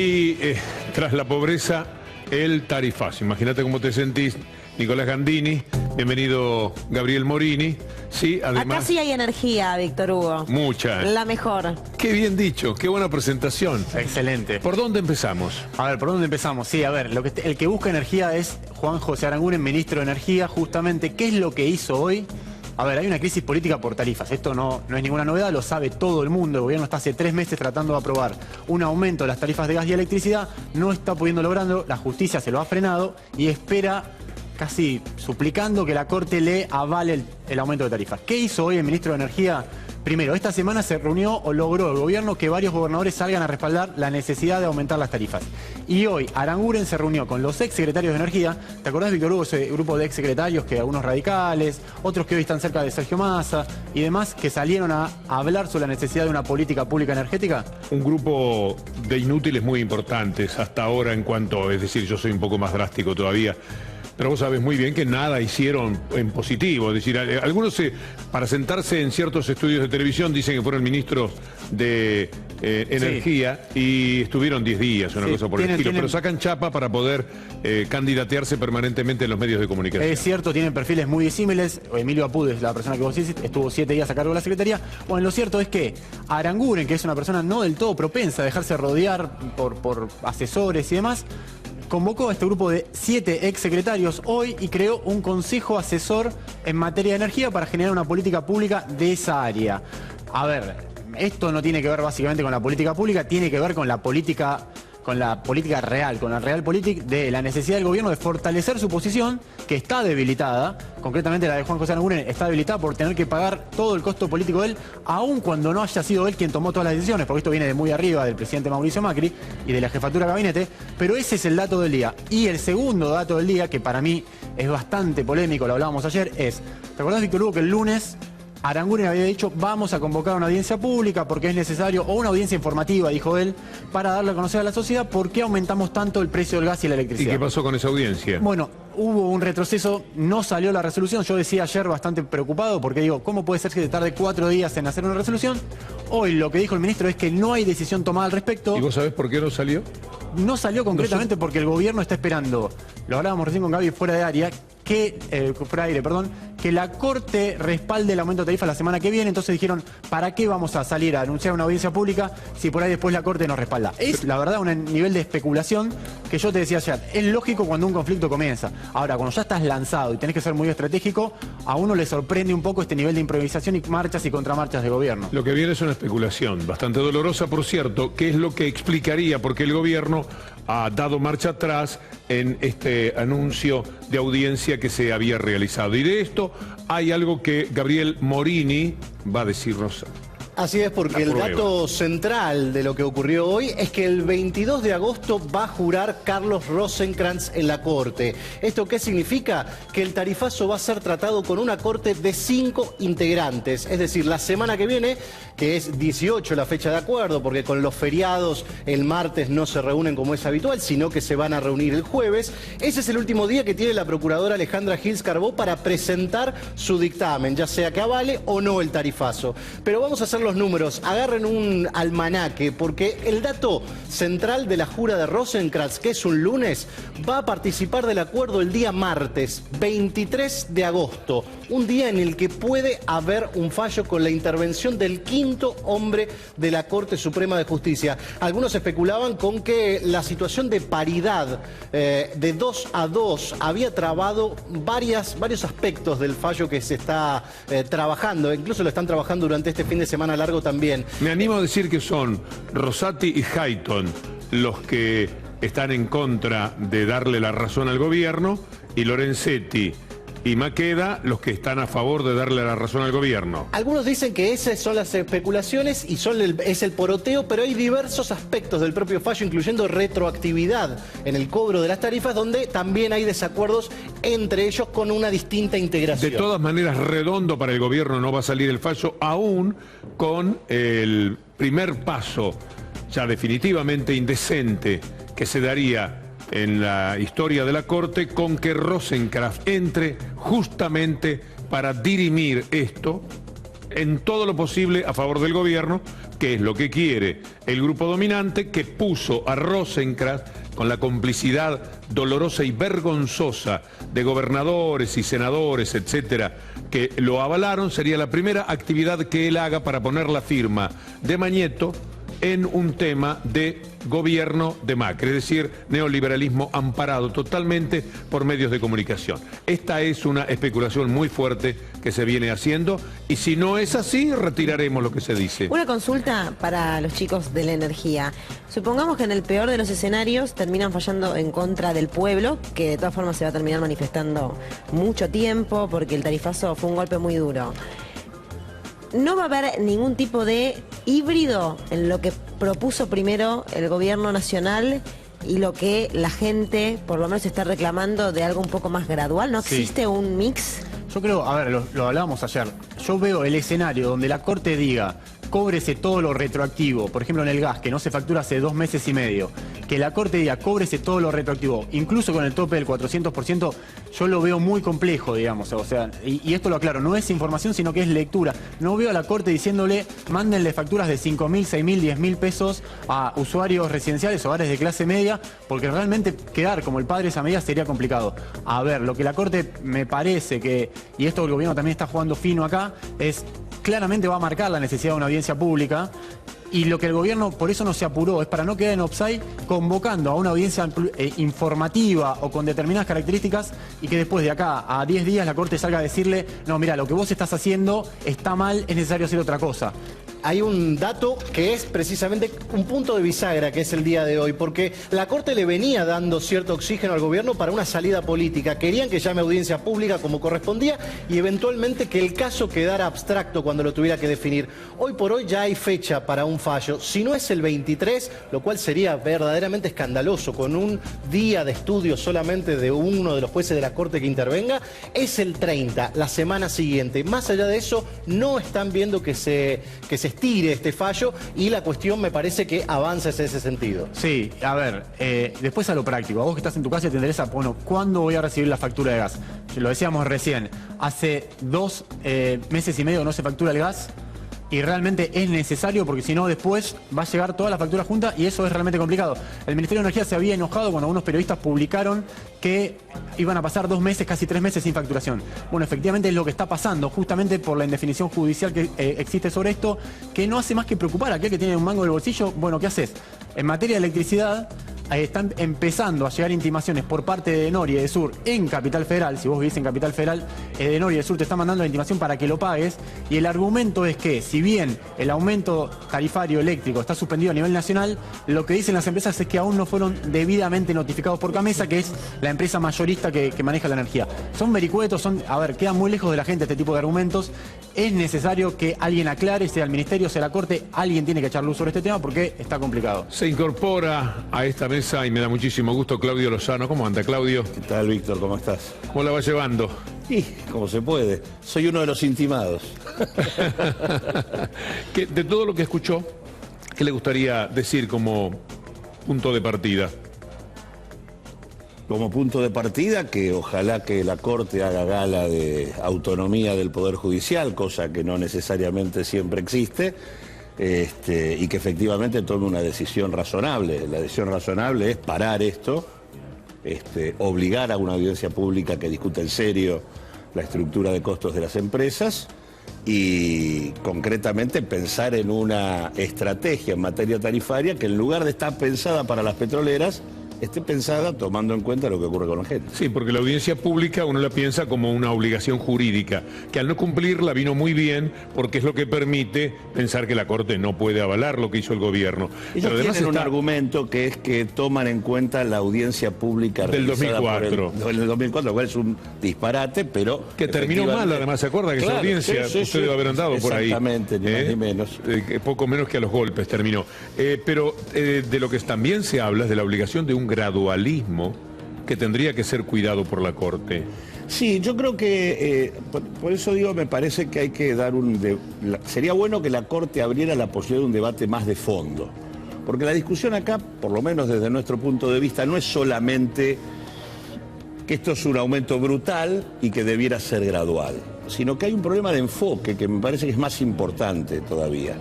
Y tras la pobreza, el tarifazo. Imagínate cómo te sentís, Nicolás Gandini. Bienvenido, Gabriel Morini. Sí, además... Acá sí hay energía, Víctor Hugo. Mucha. La mejor. Qué bien dicho, qué buena presentación. Excelente. ¿Por dónde empezamos? A ver, ¿por dónde empezamos? Sí, a ver, el que busca energía es Juan José Aranguren, ministro de Energía, justamente. ¿Qué es lo que hizo hoy? A ver, hay una crisis política por tarifas. Esto no es ninguna novedad, lo sabe todo el mundo. El gobierno está hace 3 meses tratando de aprobar un aumento de las tarifas de gas y electricidad. No está pudiendo lograrlo, la justicia se lo ha frenado y espera, casi suplicando que la Corte le avale el aumento de tarifas. ¿Qué hizo hoy el ministro de Energía? Primero, esta semana se reunió o logró el gobierno que varios gobernadores salgan a respaldar la necesidad de aumentar las tarifas. Y hoy Aranguren se reunió con los ex secretarios de Energía. ¿Te acordás, Víctor Hugo, ese grupo de ex secretarios, que algunos radicales, otros que hoy están cerca de Sergio Massa y demás, que salieron a hablar sobre la necesidad de una política pública energética? Un grupo de inútiles muy importantes hasta ahora en cuanto, es decir, yo soy un poco más drástico todavía. Pero vos sabés muy bien que nada hicieron en positivo. Es decir, algunos para sentarse en ciertos estudios de televisión dicen que fueron ministros de Energía y estuvieron 10 días, una cosa por el estilo. Pero sacan chapa para poder candidatearse permanentemente en los medios de comunicación. Es cierto, tienen perfiles muy disímiles. Emilio Apud es la persona que vos decís, estuvo 7 días a cargo de la Secretaría. Bueno, lo cierto es que Aranguren, que es una persona no del todo propensa a dejarse rodear por asesores y demás, convocó a este grupo de 7 exsecretarios hoy y creó un consejo asesor en materia de energía para generar una política pública de esa área. A ver, esto no tiene que ver básicamente con la política pública, tiene que ver con la política real, con la realpolitik de la necesidad del gobierno de fortalecer su posición, que está debilitada. Concretamente la de Juan José Aranguren está debilitada por tener que pagar todo el costo político de él, aun cuando no haya sido él quien tomó todas las decisiones, porque esto viene de muy arriba del presidente Mauricio Macri y de la jefatura de gabinete. Pero ese es el dato del día. Y el segundo dato del día, que para mí es bastante polémico, lo hablábamos ayer, es, ¿te acordás, Víctor Hugo, que el lunes Aranguren había dicho, vamos a convocar una audiencia pública porque es necesario, o una audiencia informativa, dijo él, para darle a conocer a la sociedad por qué aumentamos tanto el precio del gas y la electricidad? ¿Y qué pasó con esa audiencia? Bueno, hubo un retroceso, no salió la resolución. Yo decía ayer bastante preocupado porque digo, ¿cómo puede ser que se tarde 4 días en hacer una resolución? Hoy lo que dijo el ministro es que no hay decisión tomada al respecto. ¿Y vos sabés por qué no salió? No salió concretamente porque el gobierno está esperando, lo hablábamos recién con Gaby fuera de área, fuera de aire, que la Corte respalde el aumento de tarifa la semana que viene. Entonces dijeron, ¿para qué vamos a salir a anunciar una audiencia pública si por ahí después la Corte nos respalda? Es, la verdad, un nivel de especulación que yo te decía ayer. Es lógico cuando un conflicto comienza. Ahora, cuando ya estás lanzado y tenés que ser muy estratégico, a uno le sorprende un poco este nivel de improvisación y marchas y contramarchas de gobierno. Lo que viene es una especulación bastante dolorosa, por cierto, que es lo que explicaría por qué el gobierno ha dado marcha atrás en este anuncio de audiencia que se había realizado. Y de esto hay algo que Gabriel Morini va a decirnos. Así es, porque el dato central de lo que ocurrió hoy es que el 22 de agosto va a jurar Carlos Rosenkrantz en la Corte. ¿Esto qué significa? Que el tarifazo va a ser tratado con una Corte de 5 integrantes. Es decir, la semana que viene, que es 18 la fecha de acuerdo, porque con los feriados el martes no se reúnen como es habitual, sino que se van a reunir el jueves. Ese es el último día que tiene la procuradora Alejandra Gils Carbó para presentar su dictamen, ya sea que avale o no el tarifazo. Pero vamos a hacer los números, agarren un almanaque, porque el dato central de la jura de Rosenkrantz, que es un lunes, va a participar del acuerdo el día martes, 23 de agosto, un día en el que puede haber un fallo con la intervención del 5º hombre de la Corte Suprema de Justicia. Algunos especulaban con que la situación de paridad de 2 a 2 había trabado varios aspectos del fallo que se está trabajando, incluso lo están trabajando durante este fin de semana largo también. Me animo a decir que son Rosati y Hayton los que están en contra de darle la razón al gobierno y Lorenzetti y Maqueda los que están a favor de darle la razón al gobierno. Algunos dicen que esas son las especulaciones y es el poroteo, pero hay diversos aspectos del propio fallo, incluyendo retroactividad en el cobro de las tarifas, donde también hay desacuerdos entre ellos con una distinta integración. De todas maneras, redondo para el gobierno no va a salir el fallo, aún con el primer paso ya definitivamente indecente que se daría en la historia de la Corte, con que Rosenkrantz entre justamente para dirimir esto en todo lo posible a favor del gobierno, que es lo que quiere el grupo dominante, que puso a Rosenkrantz con la complicidad dolorosa y vergonzosa de gobernadores y senadores, etcétera, que lo avalaron. Sería la primera actividad que él haga para poner la firma de Mañeto en un tema de gobierno de Macri, es decir, neoliberalismo amparado totalmente por medios de comunicación. Esta es una especulación muy fuerte que se viene haciendo, y si no es así, retiraremos lo que se dice. Una consulta para los chicos de la energía. Supongamos que en el peor de los escenarios terminan fallando en contra del pueblo, que de todas formas se va a terminar manifestando mucho tiempo porque el tarifazo fue un golpe muy duro. ¿No va a haber ningún tipo de híbrido en lo que propuso primero el gobierno nacional y lo que la gente por lo menos está reclamando de algo un poco más gradual? ¿No existe un mix? Yo creo, a ver, lo hablábamos ayer, yo veo el escenario donde la Corte diga, cóbrese todo lo retroactivo, por ejemplo en el gas, que no se factura hace 2 meses y medio, que la Corte diga, cóbrese todo lo retroactivo, incluso con el tope del 400%, yo lo veo muy complejo, digamos, o sea, y esto lo aclaro, no es información, sino que es lectura. No veo a la Corte diciéndole, mándenle facturas de 5.000, 6.000, 10.000 pesos a usuarios residenciales, hogares de clase media, porque realmente quedar como el padre de esa medida sería complicado. A ver, lo que la Corte me parece que, y esto el gobierno también está jugando fino acá, es claramente va a marcar la necesidad de una audiencia pública, y lo que el gobierno por eso no se apuró es para no quedar en offside, convocando a una audiencia informativa o con determinadas características, y que después de acá a 10 días la Corte salga a decirle, no, mira, lo que vos estás haciendo está mal, es necesario hacer otra cosa. Hay un dato que es precisamente un punto de bisagra, que es el día de hoy, porque la Corte le venía dando cierto oxígeno al gobierno para una salida política. Querían que llame audiencia pública como correspondía y eventualmente que el caso quedara abstracto cuando lo tuviera que definir. Hoy por hoy ya hay fecha para un fallo. Si no es el 23, lo cual sería verdaderamente escandaloso, con un día de estudio solamente de uno de los jueces de la Corte que intervenga, es el 30, la semana siguiente. Más allá de eso, no están viendo que se estire este fallo, y la cuestión me parece que avanza en ese sentido. Sí, a ver, después a lo práctico. A vos que estás en tu casa y te interesa, bueno, ¿cuándo voy a recibir la factura de gas? Lo decíamos recién, hace 2 meses y medio no se factura el gas, y realmente es necesario, porque si no después va a llegar toda la factura junta y eso es realmente complicado. El Ministerio de Energía se había enojado cuando algunos periodistas publicaron que iban a pasar 2 meses, casi 3 meses sin facturación. Bueno, efectivamente es lo que está pasando, justamente por la indefinición judicial que existe sobre esto, que no hace más que preocupar a aquel que tiene un mango en el bolsillo. Bueno, ¿qué haces? En materia de electricidad, están empezando a llegar intimaciones por parte de Edenor y Edesur en Capital Federal. Si vos vivís en Capital Federal, Edenor y Edesur te están mandando la intimación para que lo pagues, y el argumento es que si bien el aumento tarifario eléctrico está suspendido a nivel nacional, lo que dicen las empresas es que aún no fueron debidamente notificados por Camesa, que es la empresa mayorista que maneja la energía. Son vericuetos, quedan muy lejos de la gente este tipo de argumentos. Es necesario que alguien aclare, sea el Ministerio, sea la Corte, alguien tiene que echar luz sobre este tema porque está complicado. Se incorpora a esta mesa, y me da muchísimo gusto, Claudio Lozano. ¿Cómo anda, Claudio? ¿Qué tal, Víctor? ¿Cómo estás? ¿Cómo la va llevando? Y como se puede. Soy uno de los intimados. De todo lo que escuchó, ¿qué le gustaría decir como punto de partida? Como punto de partida, que ojalá que la Corte haga gala de autonomía del Poder Judicial, cosa que no necesariamente siempre existe, y que efectivamente tome una decisión razonable. La decisión razonable es parar esto, obligar a una audiencia pública que discuta en serio la estructura de costos de las empresas y concretamente pensar en una estrategia en materia tarifaria que, en lugar de estar pensada para las petroleras, esté pensada tomando en cuenta lo que ocurre con la gente. Sí, porque la audiencia pública uno la piensa como una obligación jurídica, que al no cumplirla vino muy bien porque es lo que permite pensar que la Corte no puede avalar lo que hizo el gobierno. Ellos pero además tienen un argumento que es que toman en cuenta la audiencia pública del realizada 2004. Por el 2004, lo cual es un disparate, pero... Que terminó mal, además, ¿se acuerda que claro, esa audiencia usted debe haber andado por ahí? Exactamente, ni más ni menos. Poco menos que a los golpes terminó. Pero de lo que también se habla es de la obligación de un gradualismo que tendría que ser cuidado por la Corte. Sí, yo creo que, por eso digo, me parece que hay que dar sería bueno que la Corte abriera la posibilidad de un debate más de fondo. Porque la discusión acá, por lo menos desde nuestro punto de vista, no es solamente que esto es un aumento brutal y que debiera ser gradual, sino que hay un problema de enfoque que me parece que es más importante todavía.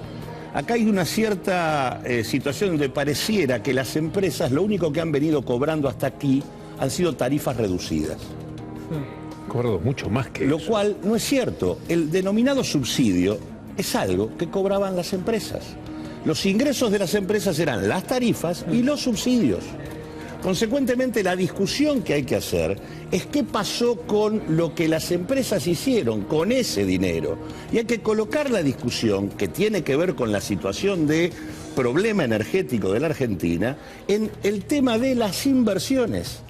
Acá hay una cierta situación donde pareciera que las empresas lo único que han venido cobrando hasta aquí han sido tarifas reducidas. Acuerdo, mucho más que Lo eso. cual no es cierto. El denominado subsidio es algo que cobraban las empresas. Los ingresos de las empresas eran las tarifas y los subsidios. Consecuentemente, la discusión que hay que hacer es qué pasó con lo que las empresas hicieron con ese dinero. Y hay que colocar la discusión que tiene que ver con la situación de problema energético de la Argentina en el tema de las inversiones.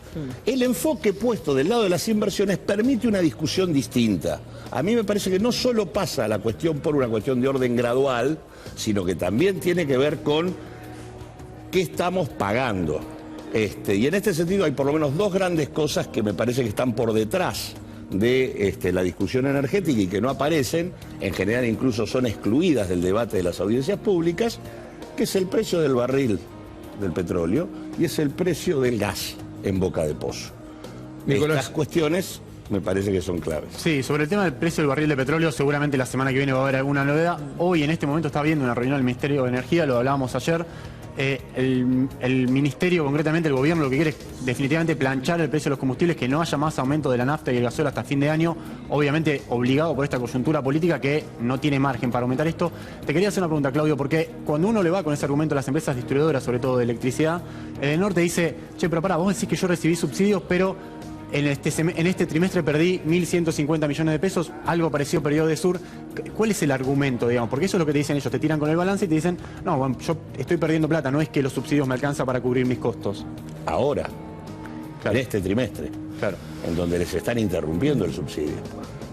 El enfoque puesto del lado de las inversiones permite una discusión distinta. A mí me parece que no solo pasa la cuestión por una cuestión de orden gradual, sino que también tiene que ver con qué estamos pagando. Y en este sentido hay por lo menos dos grandes cosas que me parece que están por detrás de la discusión energética y que no aparecen, en general incluso son excluidas del debate de las audiencias públicas, que es el precio del barril del petróleo y es el precio del gas en boca de pozo. Nicolás. Estas cuestiones me parece que son claves. Sí, sobre el tema del precio del barril de petróleo, seguramente la semana que viene va a haber alguna novedad. Hoy, en este momento, está habiendo una reunión del Ministerio de Energía, lo hablábamos ayer. El Ministerio, concretamente el gobierno, lo que quiere es definitivamente planchar el precio de los combustibles, que no haya más aumento de la nafta y el gasol hasta fin de año, obviamente obligado por esta coyuntura política que no tiene margen para aumentar esto. Te quería hacer una pregunta, Claudio, porque cuando uno le va con ese argumento a las empresas distribuidoras, sobre todo de electricidad, en el norte dice, che, pero pará, vos decís que yo recibí subsidios, pero en este trimestre perdí 1.150 millones de pesos, algo parecido periodo de Sur. ¿Cuál es el argumento, digamos? Porque eso es lo que te dicen ellos, te tiran con el balance y te dicen, no, bueno, yo estoy perdiendo plata, no es que los subsidios me alcanzan para cubrir mis costos. Ahora, Claro. en este trimestre, Claro. en donde les están interrumpiendo el subsidio.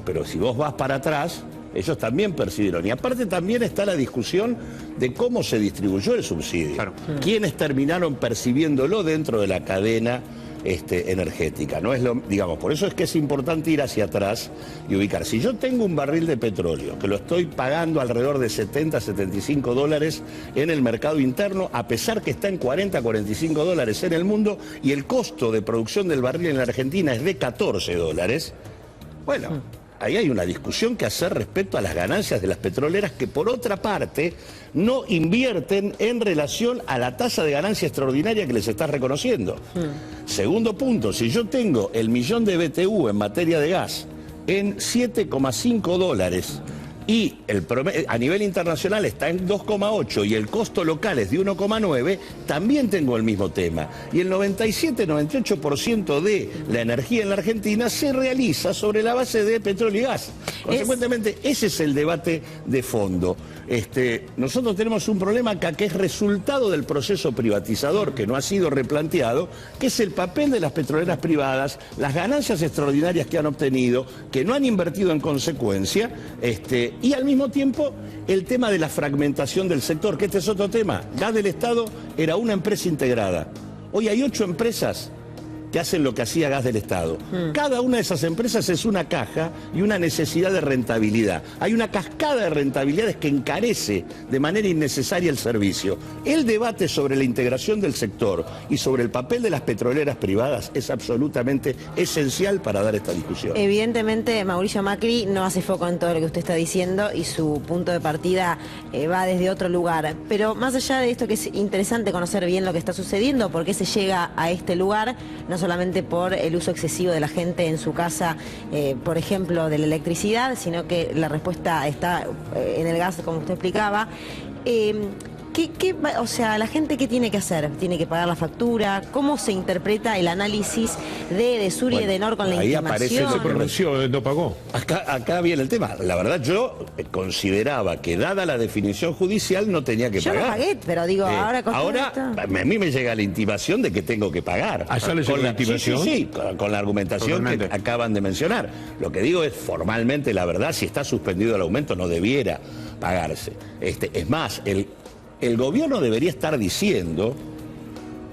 Pero si vos vas para atrás, ellos también percibieron. Y aparte también está la discusión de cómo se distribuyó el subsidio. Claro. ¿Quiénes terminaron percibiéndolo dentro de la cadena energética? No es lo, digamos, por eso es que es importante ir hacia atrás y ubicar. Si yo tengo un barril de petróleo que lo estoy pagando alrededor de 70, 75 dólares en el mercado interno, a pesar que está en 40, 45 dólares en el mundo, y el costo de producción del barril en la Argentina es de 14 dólares, bueno, ahí hay una discusión que hacer respecto a las ganancias de las petroleras que, por otra parte, no invierten en relación a la tasa de ganancia extraordinaria que les está reconociendo. Segundo punto, si yo tengo el millón de BTU en materia de gas en 7,5 dólares y el promedio, a nivel internacional está en 2,8 y el costo local es de 1,9, también tengo el mismo tema. Y el 97-98% de la energía en la Argentina se realiza sobre la base de petróleo y gas. Consecuentemente, ese es el debate de fondo. Nosotros tenemos un problema acá que es resultado del proceso privatizador que no ha sido replanteado, que es el papel de las petroleras privadas, las ganancias extraordinarias que han obtenido, que no han invertido en consecuencia, y al mismo tiempo el tema de la fragmentación del sector, que este es otro tema. Gas del Estado era una empresa integrada. Hoy hay 8 empresas que hacen lo que hacía Gas del Estado. Cada una de esas empresas es una caja y una necesidad de rentabilidad. Hay una cascada de rentabilidades que encarece de manera innecesaria el servicio. El debate sobre la integración del sector y sobre el papel de las petroleras privadas es absolutamente esencial para dar esta discusión. Evidentemente, Mauricio Macri no hace foco en todo lo que usted está diciendo y su punto de partida va desde otro lugar. Pero más allá de esto, que es interesante conocer bien lo que está sucediendo, por qué se llega a este lugar, no solamente por el uso excesivo de la gente en su casa, por ejemplo, de la electricidad, sino que la respuesta está en el gas, como usted explicaba. O sea, la gente, ¿qué tiene que hacer? ¿Tiene que pagar la factura? ¿Cómo se interpreta el análisis de Sur y de Edenor con la ahí aparece intimación? lo que Pronunció, no pagó. Acá viene el tema. La verdad, yo consideraba que, dada la definición judicial, no tenía que Yo pagar. no pagué, pero digo, ahora... A mí me llega la intimación de que tengo que pagar. ¿Allá le llegó la intimación? Sí, con la argumentación Totalmente. que acaban de mencionar. Lo que digo es, formalmente, la verdad, si está suspendido el aumento, no debiera pagarse. Es más, el gobierno debería estar diciendo,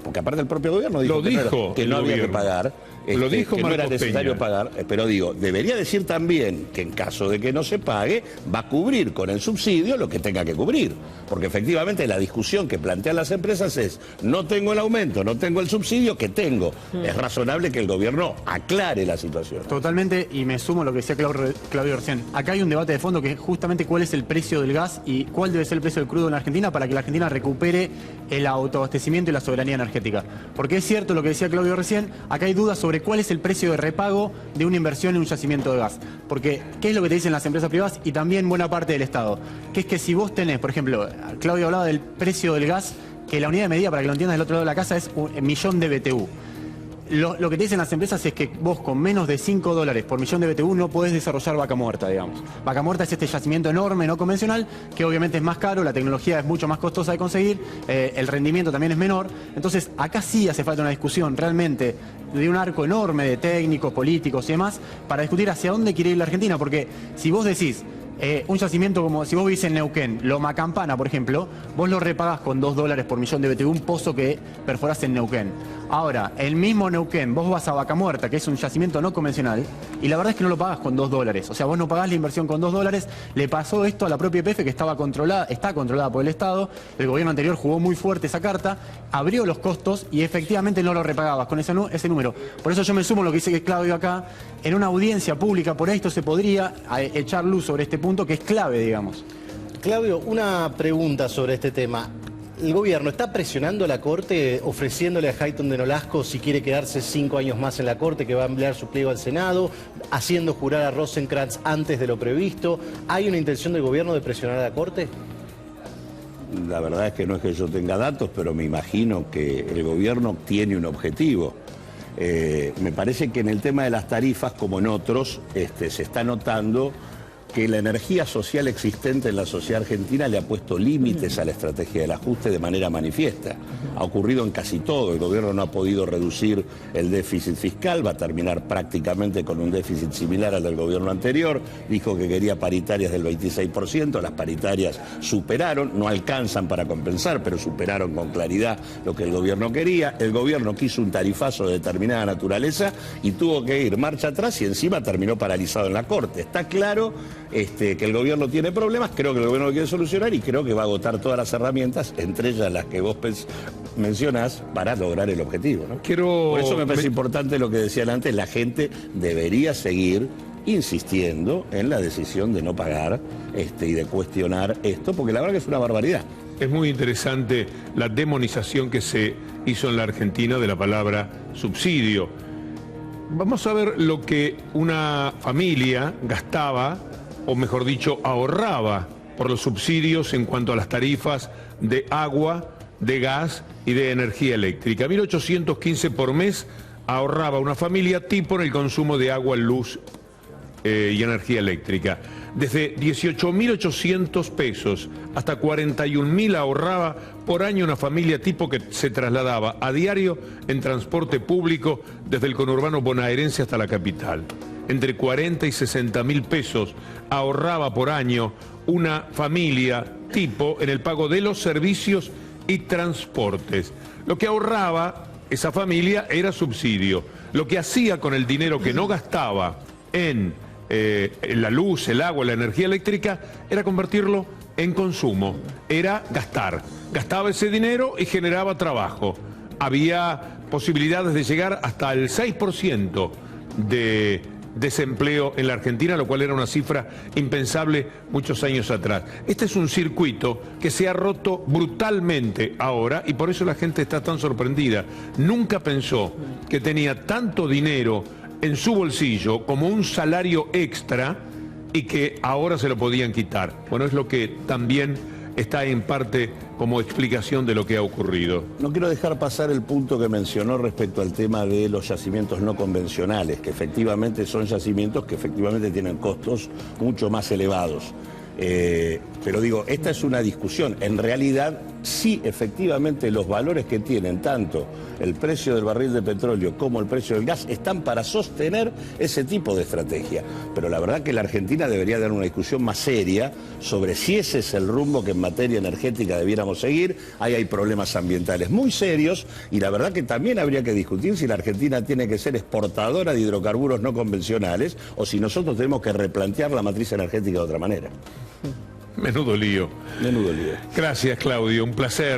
porque aparte el propio gobierno dijo Lo que dijo que el no había que gobierno. pagar, Lo dijo que no era Marcos necesario Peña. pagar, pero digo, debería decir también que en caso de que no se pague, va a cubrir con el subsidio lo que tenga que cubrir. Porque efectivamente la discusión que plantean las empresas es, no tengo el aumento, no tengo el subsidio, ¿qué tengo? Es razonable que el gobierno aclare la situación. Totalmente, y me sumo a lo que decía Claudio recién. Acá hay un debate de fondo que es justamente cuál es el precio del gas y cuál debe ser el precio del crudo en la Argentina para que la Argentina recupere el autoabastecimiento y la soberanía energética. Porque es cierto lo que decía Claudio recién, acá hay dudas sobre cuál es el precio de repago de una inversión en un yacimiento de gas. Porque, ¿qué es lo que te dicen las empresas privadas y también buena parte del Estado? Que es que si vos tenés, por ejemplo, Claudio hablaba del precio del gas, que la unidad de medida, para que lo entiendas del otro lado de la casa, es 1.000.000 de BTU. Lo que te dicen las empresas es que vos con menos de $5 por millón de BTU no podés desarrollar Vaca Muerta, digamos. Vaca Muerta es este yacimiento enorme, no convencional, que obviamente es más caro, la tecnología es mucho más costosa de conseguir, el rendimiento también es menor. Entonces, acá sí hace falta una discusión realmente de un arco enorme de técnicos, políticos y demás, para discutir hacia dónde quiere ir la Argentina, porque si vos decís, un yacimiento como si vos vivís en Neuquén, Loma Campana, por ejemplo, vos lo repagás con $2 por millón de BTU, un pozo que perforás en Neuquén. Ahora, el mismo Neuquén, vos vas a Vaca Muerta, que es un yacimiento no convencional, y la verdad es que no lo pagás con $2. O sea, vos no pagás la inversión con $2. Le pasó esto a la propia YPF, que está controlada por el Estado. El gobierno anterior jugó muy fuerte esa carta, abrió los costos y efectivamente no lo repagabas con ese número. Por eso yo me sumo a lo que dice Claudio acá. En una audiencia pública por esto se podría echar luz sobre este punto que es clave, digamos. Claudio, una pregunta sobre este tema. ¿El gobierno está presionando a la Corte, ofreciéndole a Hayton de Nolasco si quiere quedarse 5 años más en la Corte, que va a ampliar su pliego al Senado, haciendo jurar a Rosenkrantz antes de lo previsto? ¿Hay una intención del gobierno de presionar a la Corte? La verdad es que no es que yo tenga datos, pero me imagino que el gobierno tiene un objetivo. Me parece que en el tema de las tarifas, como en otros, se está notando que la energía social existente en la sociedad argentina le ha puesto límites a la estrategia del ajuste de manera manifiesta. Ha ocurrido en casi todo. El gobierno no ha podido reducir el déficit fiscal, va a terminar prácticamente con un déficit similar al del gobierno anterior. Dijo que quería paritarias del 26%, las paritarias superaron, no alcanzan para compensar, pero superaron con claridad lo que el gobierno quería. El gobierno quiso un tarifazo de determinada naturaleza y tuvo que ir marcha atrás y encima terminó paralizado en la Corte. Está claro que el gobierno tiene problemas, creo que el gobierno lo quiere solucionar y creo que va a agotar todas las herramientas, entre ellas las que vos mencionás, para lograr el objetivo, ¿no? Por eso me parece importante lo que decían antes, la gente debería seguir insistiendo en la decisión de no pagar y de cuestionar esto, porque la verdad que es una barbaridad. Es muy interesante la demonización que se hizo en la Argentina de la palabra subsidio. Vamos a ver lo que una familia gastaba, o mejor dicho, ahorraba por los subsidios en cuanto a las tarifas de agua, de gas y de energía eléctrica. 1.815 por mes ahorraba una familia tipo en el consumo de agua, luz y energía eléctrica. Desde 18.800 pesos hasta 41.000 ahorraba por año una familia tipo que se trasladaba a diario en transporte público desde el conurbano bonaerense hasta la capital. Entre 40 y 60.000 pesos ahorraba por año una familia tipo en el pago de los servicios y transportes. Lo que ahorraba esa familia era subsidio. Lo que hacía con el dinero que no gastaba en la luz, el agua, la energía eléctrica, era convertirlo en consumo, era gastar. Gastaba ese dinero y generaba trabajo. Había posibilidades de llegar hasta el 6% de desempleo en la Argentina, lo cual era una cifra impensable muchos años atrás. Este es un circuito que se ha roto brutalmente ahora y por eso la gente está tan sorprendida. Nunca pensó que tenía tanto dinero en su bolsillo como un salario extra y que ahora se lo podían quitar. Bueno, es lo que también está en parte como explicación de lo que ha ocurrido. No quiero dejar pasar el punto que mencionó respecto al tema de los yacimientos no convencionales, que efectivamente son yacimientos que efectivamente tienen costos mucho más elevados. Pero digo, esta es una discusión. En realidad si efectivamente los valores que tienen tanto el precio del barril de petróleo como el precio del gas están para sostener ese tipo de estrategia. Pero la verdad que la Argentina debería dar una discusión más seria sobre si ese es el rumbo que en materia energética debiéramos seguir. Ahí hay problemas ambientales muy serios y la verdad que también habría que discutir si la Argentina tiene que ser exportadora de hidrocarburos no convencionales o si nosotros tenemos que replantear la matriz energética de otra manera. Menudo lío. Menudo lío. Gracias, Claudio. Un placer.